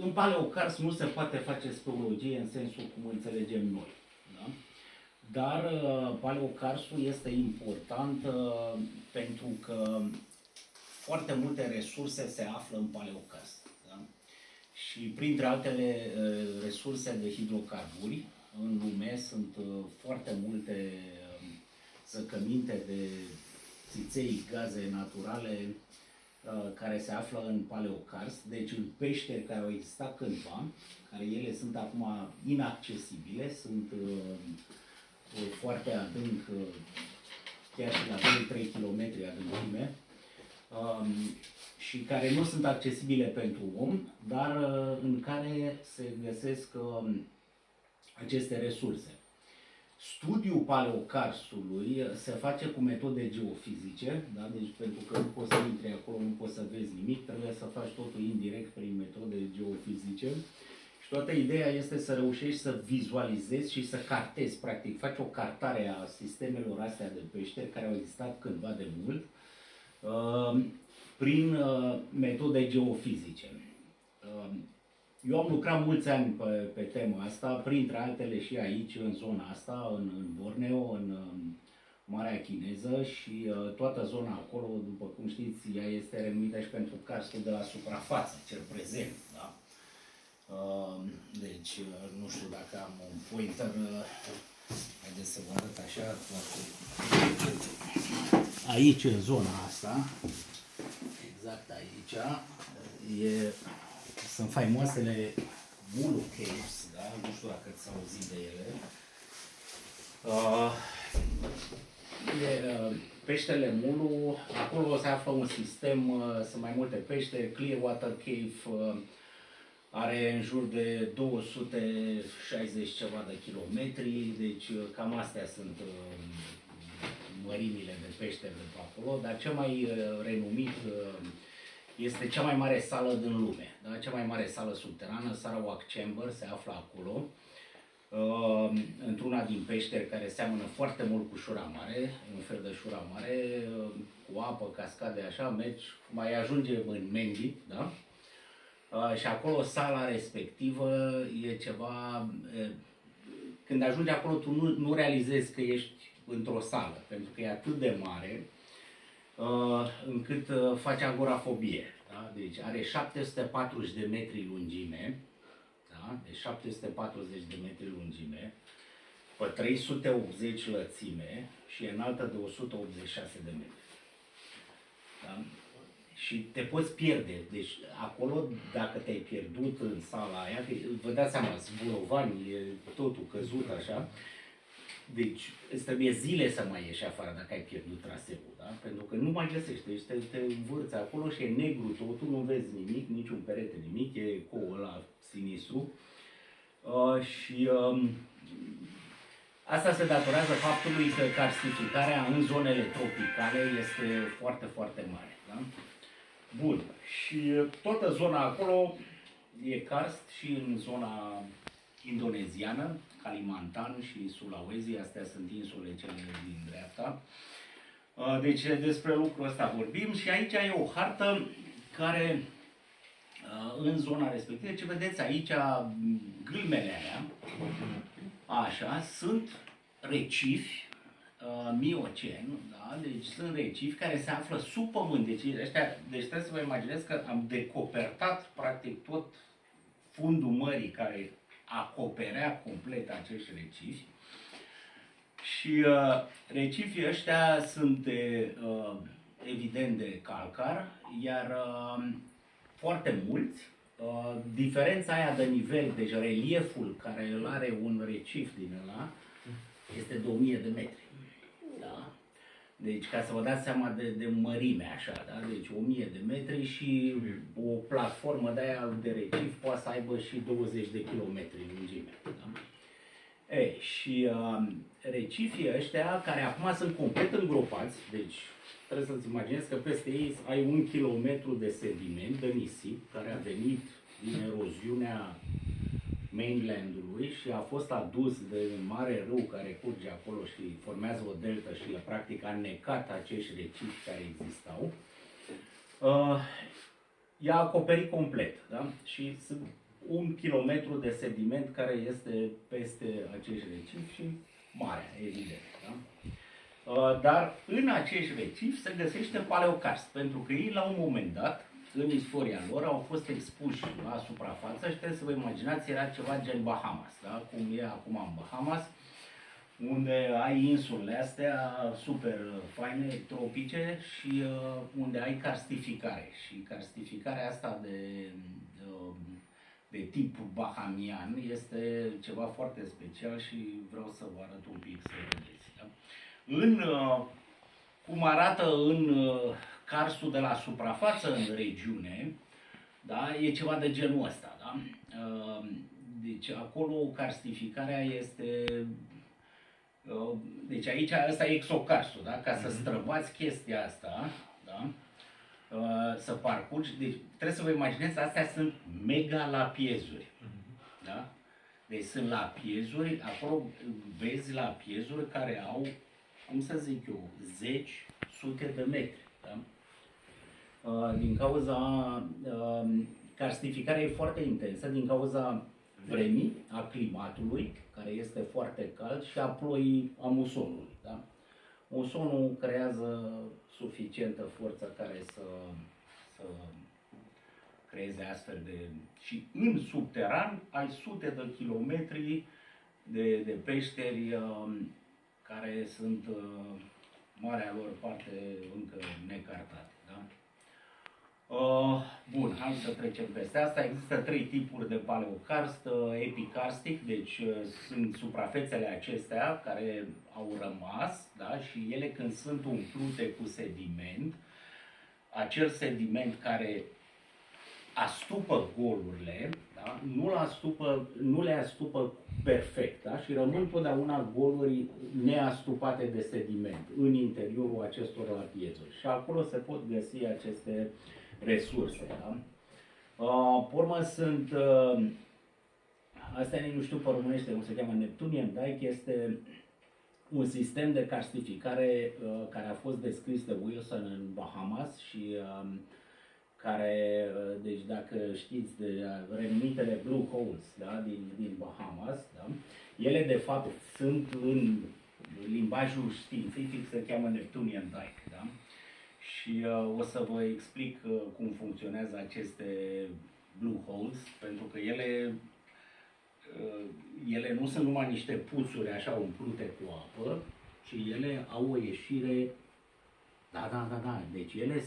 în paleocars nu se poate face speleologie în sensul cum înțelegem noi. Da? Dar paleocarsul este important pentru că foarte multe resurse se află în paleocars. Da? Și printre altele resurse de hidrocarburi în lume sunt foarte multe zăcăminte de țiței, gaze naturale care se află în paleocars, deci în peșteri care au existat cândva, care ele sunt acum inaccesibile, sunt foarte adânc, chiar și la 2-3 km adâncime, și care nu sunt accesibile pentru om, dar în care se găsesc aceste resurse. Studiul paleocarsului se face cu metode geofizice, da? Deci pentru că nu poți să intri acolo, nu poți să vezi nimic, trebuie să faci totul indirect prin metode geofizice. Și toată ideea este să reușești să vizualizezi și să cartezi, practic, faci o cartare a sistemelor astea de peșteri care au existat cândva de mult, prin metode geofizice. Eu am lucrat mulți ani pe tema asta, printre altele și aici, în zona asta, în Borneo, în Marea Chineză, și toată zona acolo, după cum știți, ea este renumită și pentru karsul de la suprafață, cel prezent. Da? Deci, nu știu dacă am un pointer, haideți să vă arăt așa, aici, în zona asta, exact aici, sunt faimoasele Mulu Caves, da? Nu știu dacă ați auzit de ele. Peștele Mulu, acolo se află un sistem, sunt mai multe peșteri. Clearwater Cave are în jur de 260 ceva de kilometri, deci cam astea sunt mărimile de peșteri de pe acolo, dar cel mai renumit este cea mai mare sală din lume, da? Cea mai mare sală subterană, Sarawak Chamber, se află acolo, într-una din peșteri care seamănă foarte mult cu Șura Mare, un fel de Șura Mare, cu apă, cascade, așa, mergi, mai ajunge în Mendi, da? Și acolo sala respectivă e ceva, când ajungi acolo tu nu realizezi că ești într-o sală, pentru că e atât de mare, încât face agorafobie. Da? Deci are 740 de metri lungime, da? Deci 740 de metri lungime, pe 380 lățime și e înaltă de 186 de metri. Da? Și te poți pierde. Deci acolo, dacă te-ai pierdut în sala aia, vă dați seama, zburovani, e totul căzut așa, deci îți trebuie zile să mai ieși afară dacă ai pierdut traseul, da? Pentru că nu mai găsești, deci te învârți acolo și e negru totul, nu vezi nimic, niciun perete, nimic, e ecoul ăla sinistru. Asta se datorează faptului că karstificarea în zonele tropicale este foarte, foarte mare. Da? Bun, și toată zona acolo e karst și în zona indoneziană, Kalimantan și Sulawesi, astea sunt insule cele din dreapta. Deci despre lucrul ăsta vorbim și aici e o hartă care în zona respectivă, ce vedeți aici, gâlmele aia, așa, sunt recifi miocen, da? Deci sunt recifi care se află sub pământ, deci trebuie să vă imaginați că am decopertat practic tot fundul mării care acoperea complet acești recifi și recifii ăștia sunt evident de calcar, iar foarte mulți, diferența aia de nivel, deci relieful care îl are un recif din ăla este de 1000 de metri. Da? Deci ca să vă dați seama de mărime așa, da? Deci 1000 de metri și o platformă de aia de recif poate să aibă și 20 de kilometri lungime. Da? Și recifii ăștia care acum sunt complet îngropați, deci trebuie să-ți imaginezi că peste ei ai 1 kilometru de sediment, de nisip, care a venit din eroziunea mainlandului și a fost adus de un mare râu care curge acolo și formează o deltă și practic a necat acești recifi care existau. I-a acoperit complet, da? Și 1 kilometru de sediment care este peste acești recifi și marea, evident. Da? Dar în acești recifi se găsește paleokarst, pentru că ei la un moment dat, în istoria lor, au fost expuși la suprafață și trebuie să vă imaginați, era ceva gen Bahamas, da? Cum e acum în Bahamas, unde ai insulele astea super faine, tropice și unde ai karstificare. Și karstificarea asta de tip bahamian este ceva foarte special și vreau să vă arăt un pic să vedeți. Da? Cum arată în karstul de la suprafață în regiune, da? E ceva de genul ăsta. Da? Deci acolo karstificarea este... Deci aici ăsta e exokarstul, da? Ca să străbați chestia asta, da? Să parcurgi, deci trebuie să vă imaginați, astea sunt megalapiezuri, da? Deci sunt lapiezuri, acolo vezi lapiezuri care au, cum să zic eu, zeci, sute de metri, da? Din cauza, karstificarea e foarte intensă, din cauza vremii, a climatului, care este foarte cald, și a ploii, a musonului. Da? Musonul creează suficientă forță care să creeze astfel de... Și în subteran ai sute de kilometri de peșteri care sunt marea lor parte încă necartate. Da? Bun, hai să trecem peste asta. Există 3 tipuri de paleokarst. Epikarstic, deci sunt suprafețele acestea care au rămas, da? Și ele când sunt umplute cu sediment, acel sediment care astupă golurile, da? Nu le astupă perfect, da? Și rămân totdeauna goluri neastupate de sediment în interiorul acestor lapiezuri. Și acolo se pot găsi aceste resurse. Da? Pe urmă sunt, astea nu știu pe românește cum se cheamă, Neptunian Dike, este un sistem de karstificare care a fost descris de Wilson în Bahamas și care, deci dacă știți de renumitele Blue Holes, da? din Bahamas, da? Ele de fapt sunt în limbajul științific, se cheamă Neptunian Dike. Da? Și o să vă explic cum funcționează aceste Blue Holes, pentru că ele nu sunt numai niște puțuri așa umplute cu apă, ci ele au o ieșire. Da. Deci ele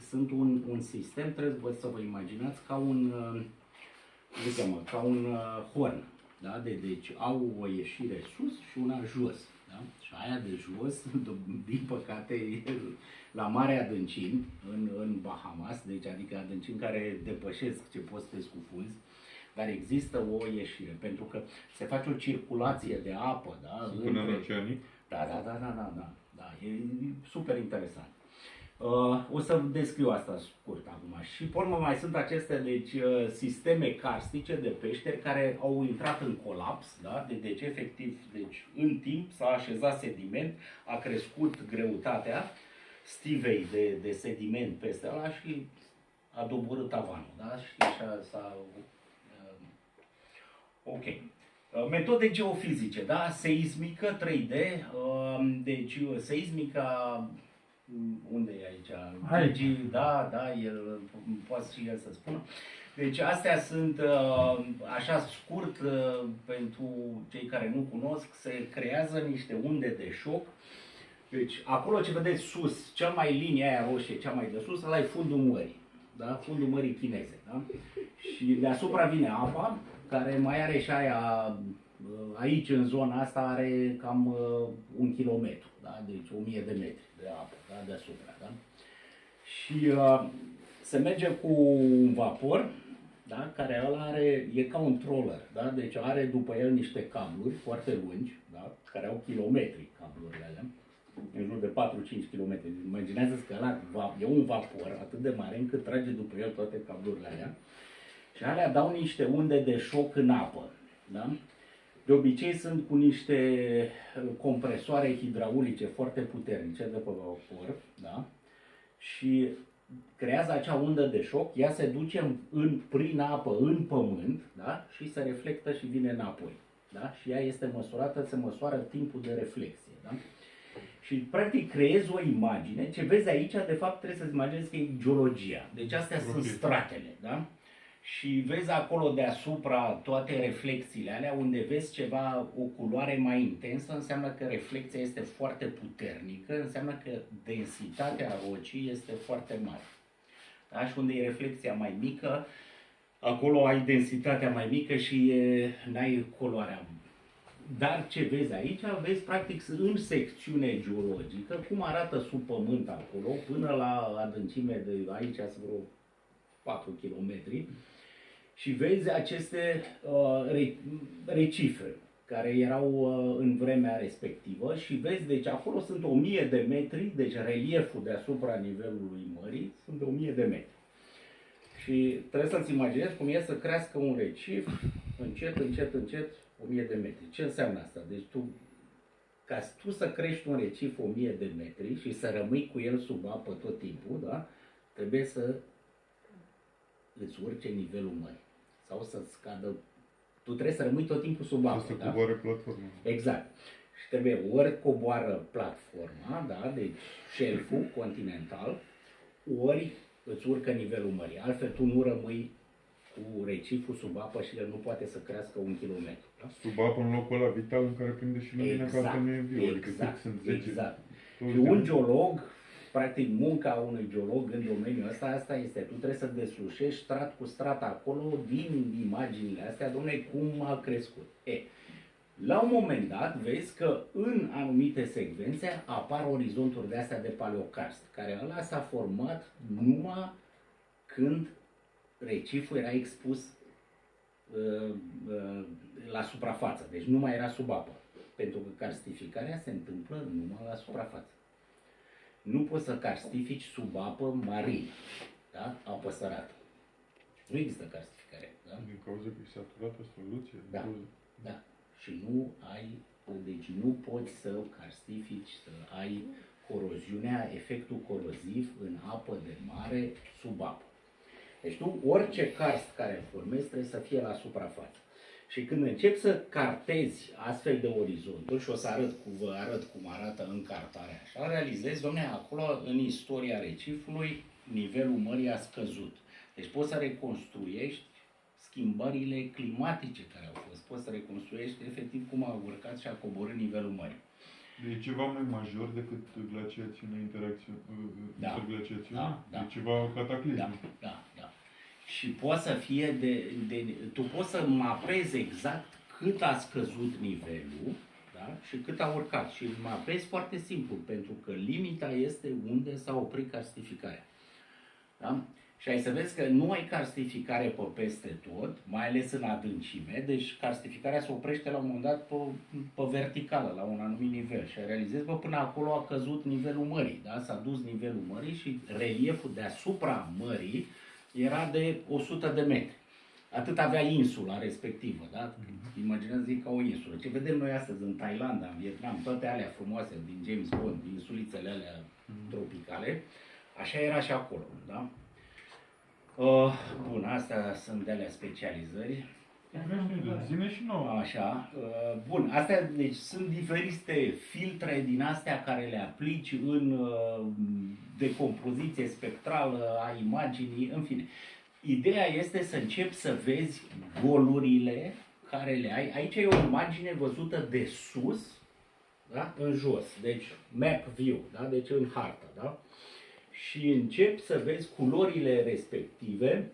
sunt un sistem, trebuie să vă imaginați ca un, ca un horn. Da? Deci au o ieșire sus și una jos. Da? Și aia de jos, din păcate, la mare adâncimi, în Bahamas, deci adică adâncimi care depășesc ce poți să te scufunzi, dar există o ieșire, pentru că se face o circulație de apă, da? Până în oceanic? Da, e super interesant. O să descriu asta scurt acum. Și pe urmă mai sunt aceste deci, sisteme karstice de peșteri care au intrat în colaps, da? Deci efectiv, deci, în timp s-a așezat sediment, a crescut greutatea stivei de sediment peste ăla și a doborât tavanul. Da? Și așa s-a... Ok. Metode geofizice, da? Seismică 3D, deci seismica, unde e aici? Da, el poate și el să spună. Deci astea sunt, așa scurt, pentru cei care nu cunosc, se creează niște unde de șoc. Deci acolo ce vedeți sus, cea mai linie aia roșie, cea mai de sus, ăla e fundul mării. Da? Fundul mării chineze. Da? Și deasupra vine apa, care mai are și aia, aici în zona asta are cam 1 kilometru, da? Deci 1000 de metri de apă, da? Deasupra. Da? Și se merge cu un vapor, da? Care ăla are, e ca un troller, da? Deci are după el niște cabluri foarte lungi, da? Care au kilometri cablurile alea, în jur de 4-5 km. Imaginează-ți că ăla e un vapor atât de mare încât trage după el toate cablurile alea. Și alea dau niște unde de șoc în apă. Da? De obicei sunt cu niște compresoare hidraulice foarte puternice de pe vapor. Da? Și creează acea undă de șoc, ea se duce prin apă în pământ, da? Și se reflectă și vine înapoi. Da? Și ea este măsurată, se măsoară timpul de reflexie. Da? Și practic creezi o imagine, ce vezi aici, de fapt trebuie să-ți imaginezi că e geologia. Deci astea sunt stratele. Da? Și vezi acolo deasupra toate reflexiile alea, unde vezi ceva, o culoare mai intensă, înseamnă că reflexia este foarte puternică, înseamnă că densitatea rocii este foarte mare. Da? Și unde e reflexia mai mică, acolo ai densitatea mai mică și n-ai culoarea. Dar ce vezi aici, vezi practic în secțiune geologică, cum arată sub pământ acolo, până la adâncime de aici, vreo 4 km, și vezi aceste recife care erau în vremea respectivă și vezi, deci acolo sunt 1000 de metri, deci relieful deasupra nivelului mării sunt 1000 de metri. Și trebuie să-ți imaginezi cum e să crească un recif încet, încet, încet 1000 de metri. Ce înseamnă asta? Deci ca tu să crești un recif 1000 de metri și să rămâi cu el sub apă tot timpul, da? Trebuie să îți urce nivelul mării. Sau să scadă. Tu trebuie să rămâi tot timpul sub apă. Să coboare platforma. Exact. Și trebuie ori coboară platforma, da? Deci șelful continental, ori îți urcă nivelul mării. Altfel tu nu rămâi cu reciful sub apă și el nu poate să crească 1 kilometru. Da? Sub apă în locul ăla vital în care prinde și lumina, exact, ca nu e viu. Exact, sunt 10, exact. Și un geolog, practic munca unui geolog în domeniul ăsta, asta este, tu trebuie să deslușești strat cu strat acolo din imaginile astea, dom'le, cum a crescut. La un moment dat vezi că în anumite secvențe apar orizonturi de astea de paleokarst, care ăla s-a format numai când reciful era expus la suprafață, deci nu mai era sub apă, pentru că karstificarea se întâmplă numai la suprafață. Nu poți să karstifici sub apă marină, da? Apă sărată. Nu există karstificare. Da? Din cauza că e saturată soluție. Da, da. Și nu ai, deci nu poți să karstifici, să ai coroziunea, efectul coroziv în apă de mare, sub apă. Deci tu, orice karst care îl formezi trebuie să fie la suprafață. Și când începi să cartezi astfel de orizonturi, și o să vă arăt cum arată în cartarea așa, realizezi, dom'le, acolo în istoria recifului nivelul mării a scăzut. Deci poți să reconstruiești schimbările climatice care au fost. Poți să reconstruiești efectiv cum a urcat și a coborât nivelul mării. E ceva mai major decât glaciațiune, interglaciațiune? Da. E ceva cataclism. Da. Și poate să fie tu poți să mapezi exact cât a scăzut nivelul, da? Și cât a urcat. Și îl mapezi foarte simplu, pentru că limita este unde s-a oprit karstificarea. Da? Și ai să vezi că nu ai karstificare pe peste tot, mai ales în adâncime, deci karstificarea se oprește la un moment dat pe verticală, la un anumit nivel. Și realizezi că până acolo a căzut nivelul mării, da? S-a dus nivelul mării și relieful deasupra mării era de 100 de metri. Atât avea insula respectivă, da? Imaginează-i ca o insulă. Ce vedem noi astăzi în Thailanda, în Vietnam, toate alea frumoase din James Bond, din insulițele alea tropicale, așa era și acolo, da? Bun, astea sunt de alea specializări. Zine și nouă. Așa. Bun, astea deci sunt diferite filtre din astea care le aplici în decompoziție spectrală a imaginii, în fine. Ideea este să începi să vezi golurile care le ai. Aici e o imagine văzută de sus, da? În jos, deci map view, da? Deci în hartă, da? Și începi să vezi culorile respective,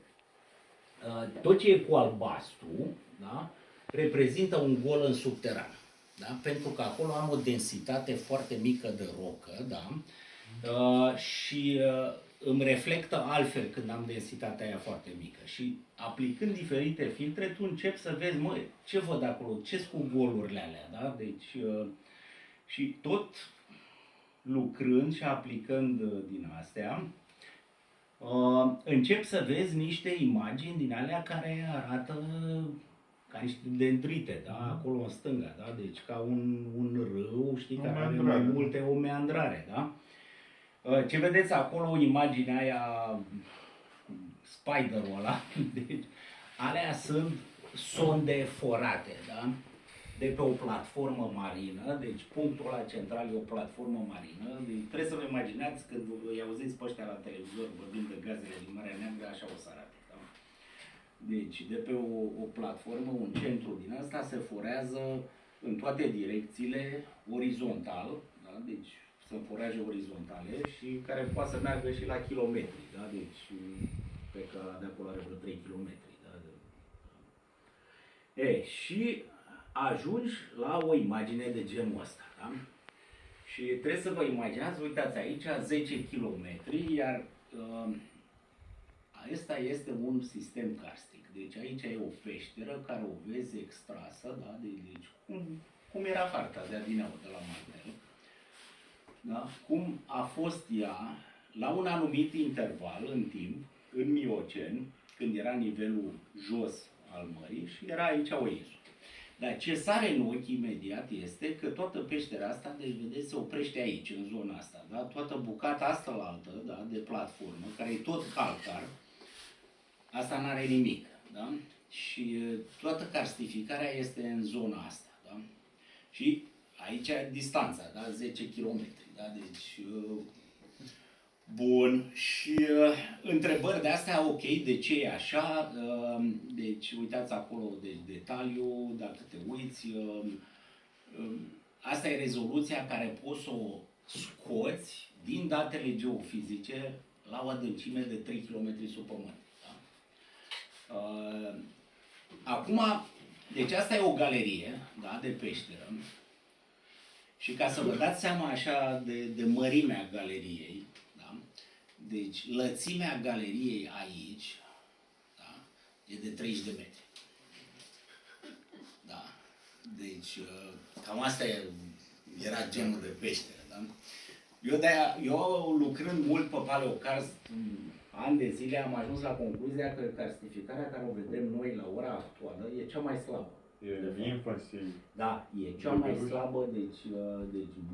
tot ce e cu albastru, da? Reprezintă un gol în subteran, da? Pentru că acolo am o densitate foarte mică de rocă, da? Și îmi reflectă altfel când am densitatea aia foarte mică. Și aplicând diferite filtre, tu începi să vezi, măi, ce văd acolo, ce sunt cu golurile alea, da? Deci, și tot lucrând și aplicând din astea, încep să vezi niște imagini din alea care arată ca niște dendrite, da? Acolo în stânga, da? Deci ca un râu, știi, care are mai multe, o meandrare, da? Ce vedeți acolo, imaginea aia, spiderul ăla, deci, alea sunt sonde forate, da? De pe o platformă marină, deci punctul ăla central e o platformă marină, deci trebuie să vă imaginați când îi auziți pe ăștia la televizor vorbind de gazele din Marea Neagră, așa o să arate. Da? Deci de pe o platformă, un centru din asta se forează în toate direcțiile, orizontal, da? Deci sunt foraje orizontale și care poate să meargă și la kilometri, da? Deci pe că de acolo are vreo 3 km. Da? Și ajungi la o imagine de genul ăsta, da? Și trebuie să vă imaginați, uitați aici, 10 km, iar acesta este un sistem karstic. Deci aici e o peșteră care o vezi extrasă, da? Deci cum era harta de adineauri de la Martel, da? Cum a fost ea la un anumit interval în timp, în Miocen, când era nivelul jos al mării și era aici o insulă. Dar ce sare în ochi imediat este că toată peștera asta, deci vedeți, se oprește aici, în zona asta, da? Toată bucata asta la altă, da? De platformă, care e tot calcar, asta n-are nimic, da? Și toată karstificarea este în zona asta, da? Și aici distanța, da? 10 km, da? Deci, bun, și întrebări de astea, ok, de ce e așa, deci uitați acolo, deci detaliu, dacă te uiți, asta e rezoluția care poți să o scoți din datele geofizice la o adâncime de 3 km sub pământ. Da? Acum, deci asta e o galerie, da, de peșteră. Și ca să vă dați seama așa de mărimea galeriei, da? Deci lățimea galeriei aici, da? E de 30 de metri. Da? Deci cam asta era genul de peșteră. Da? Eu lucrând mult pe paleokarst, ani de zile, am ajuns la concluzia că karstificarea care o vedem noi la ora actuală e cea mai slabă. E infansie. Da, e cea mai slabă, deci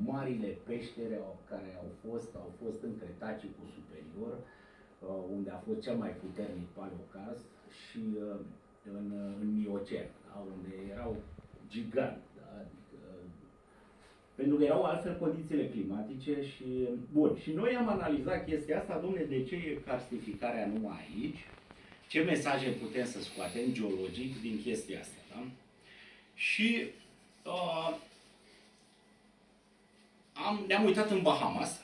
marile peștere care au fost în Cretacicul superior, unde a fost cel mai puternic paleokarst, și în Miocen, da, unde erau giganti. Da, adică, pentru că erau altfel condițiile climatice și... Bun, și noi am analizat chestia asta, dom'le, de ce e karstificarea numai aici, ce mesaje putem să scoatem geologic din chestia asta, da? Și ne-am uitat în Bahamas,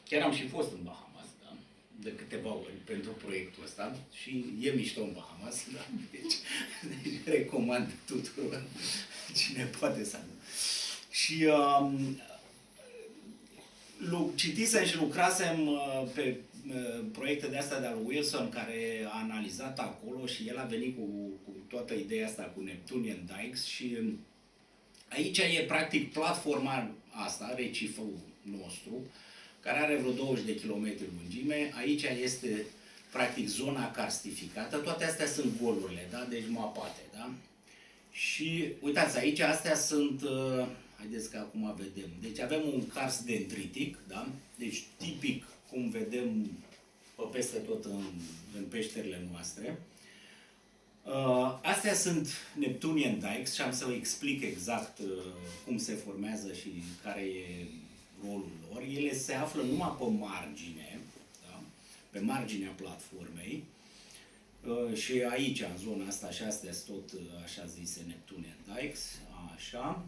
chiar am și fost în Bahamas, da? De câteva ori pentru proiectul ăsta și e mișto în Bahamas, da? Deci recomand tuturor, cine poate să nu. Și citisem și lucrasem pe proiecte de astea de al Wilson, care a analizat acolo și el a venit cu toată ideea asta cu Neptunian Dikes și aici e practic platforma asta, reciful nostru, care are vreo 20 de kilometri lungime. Aici este practic zona karstificată, toate astea sunt golurile, da? Deci mapate, da? Și uitați, aici astea sunt, haideți că acum vedem, deci avem un karst dendritic, da? Deci tipic cum vedem peste tot în peșterile noastre. Astea sunt Neptunian Dikes și am să vă explic exact cum se formează și care e rolul lor. Ele se află numai pe margine, da? Pe marginea platformei și aici, în zona asta, și astea sunt tot așa zise Neptunian Dikes, așa.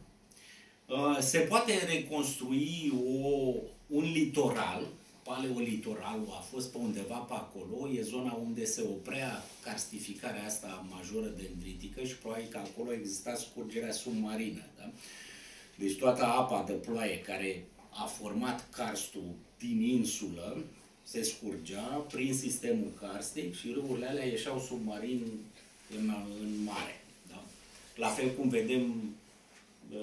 Se poate reconstrui un litoral, paleolitoralul a fost pe undeva pe acolo, e zona unde se oprea karstificarea asta majoră dendritică și probabil că acolo exista scurgerea submarină. Da? Deci toată apa de ploaie care a format karstul din insulă se scurgea prin sistemul karstic și râurile alea ieșeau submarin în mare. Da? La fel cum vedem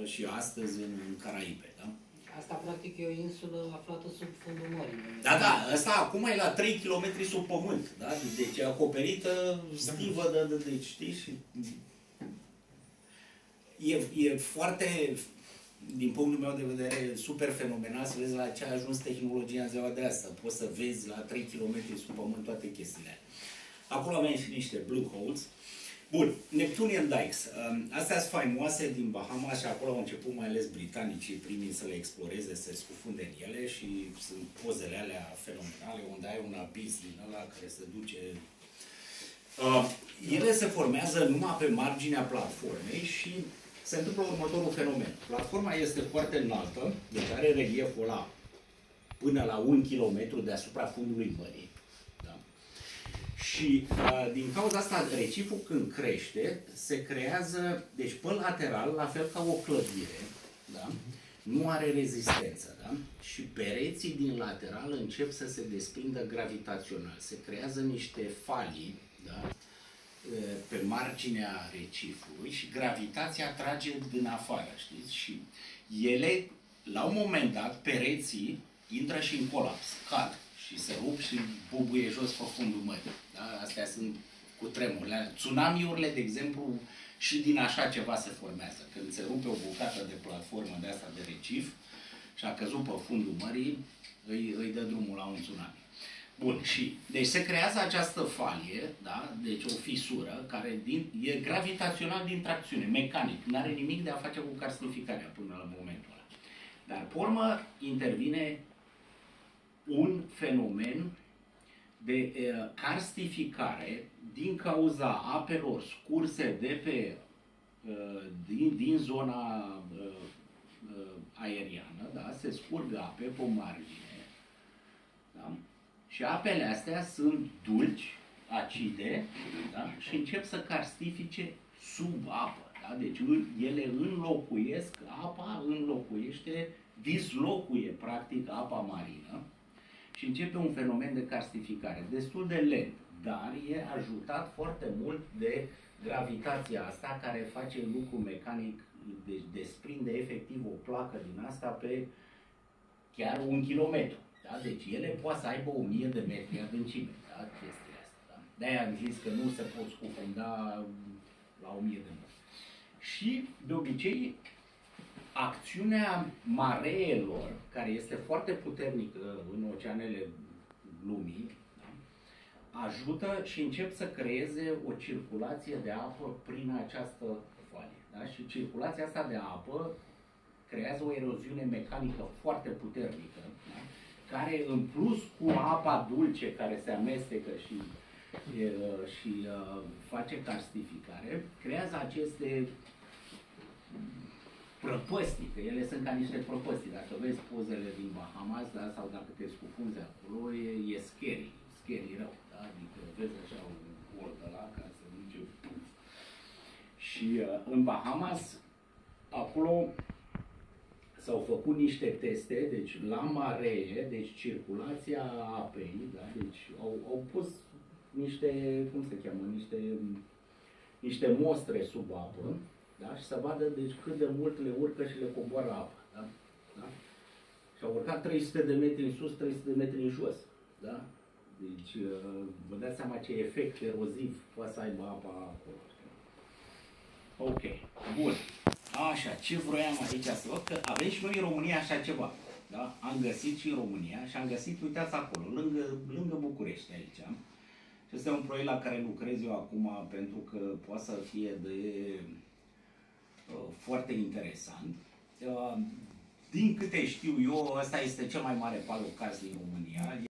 și astăzi în Caraibe. Da? Asta, practic, e o insulă aflată sub fundul mării. Da, da, asta acum e la 3 km sub pământ, da? Deci e acoperită stivă deci știi? Și e foarte din punctul meu de vedere, super fenomenal să vezi la ce a ajuns tehnologia în ziua de asta. Poți să vezi la 3 km sub pământ toate chestiile. Acolo avem și niște blue holes. Bun, Neptunian Dikes. Astea sunt faimoase din Bahamas și acolo au început mai ales britanicii primii să le exploreze, să se scufunde în ele și sunt pozele alea fenomenale unde ai un abis din ăla care se duce. Ele se formează numai pe marginea platformei și se întâmplă următorul fenomen. Platforma este foarte înaltă, deci are relieful ăla până la 1 km deasupra fundului mării. Da? Și din cauza asta, reciful când crește, se creează, deci pe lateral, la fel ca o clădire, da? Nu are rezistență. Da? Și pereții din lateral încep să se desprindă gravitațional. Se creează niște falii, da? Pe marginea recifului și gravitația trage din afară, știți? Și ele, la un moment dat, pereții intră și în colaps, cad și se rup și bubuie jos pe fundul mării. Da? Astea sunt cu tremurile. Tsunamiurile, de exemplu, și din așa ceva se formează. Când se rupe o bucată de platformă de asta de recif și a căzut pe fundul mării, îi dă drumul la un tsunami. Bun, și deci se creează această falie, da? Deci o fisură, care e gravitațional din tracțiune, mecanic, nu are nimic de a face cu carstificarea până la momentul ăla. Dar, pe urmă, intervine un fenomen de carstificare din cauza apelor scurse de pe, din zona aeriană, da? Se scurg ape pe margine, da? Și apele astea sunt dulci, acide, da? Și încep să carstifice sub apă. Da? Deci ele înlocuiesc, apa înlocuiește, dislocuie practic apa marină și începe un fenomen de carstificare, destul de lent, dar e ajutat foarte mult de gravitația asta care face lucru mecanic, deci desprinde efectiv o placă din asta pe chiar 1 kilometru. Da? Deci ele poate să aibă 1000 de metri adâncime, da? Chestiile astea. Da? De-aia am zis că nu se pot scufunda la 1000 de metri. Și, de obicei, acțiunea mareelor, care este foarte puternică în oceanele lumii, da? Ajută și încep să creeze o circulație de apă prin această falie. Da? Și circulația asta de apă creează o eroziune mecanică foarte puternică, da? Care în plus cu apa dulce care se amestecă și face carstificare, creează aceste prăpăstii, că ele sunt ca niște prăpăstii. Dacă vezi pozele din Bahamas, da, sau dacă te scufunzi acolo, e scary rău, da? Adică vezi așa un gol de la care se duce. Și în Bahamas, acolo s-au făcut niște teste, deci la maree, deci circulația apei, da? Deci au pus niște, cum se cheamă, niște mostre sub apă, da? Și să vadă deci cât de mult le urcă și le coboară apa, da? Da? Și au urcat 300 de metri în sus, 300 de metri în jos, da? Deci vă dați seama ce efect eroziv poate să aibă apa acolo. Ok, bun. Așa, ce vroiam aici să văd? Că avem și noi în România așa ceva. Da? Am găsit și în România și am găsit, uitați acolo, lângă București aici. Și este un proiect la care lucrez eu acum pentru că poate să fie foarte interesant. Din câte știu eu, ăsta este cel mai mare palocaz din România.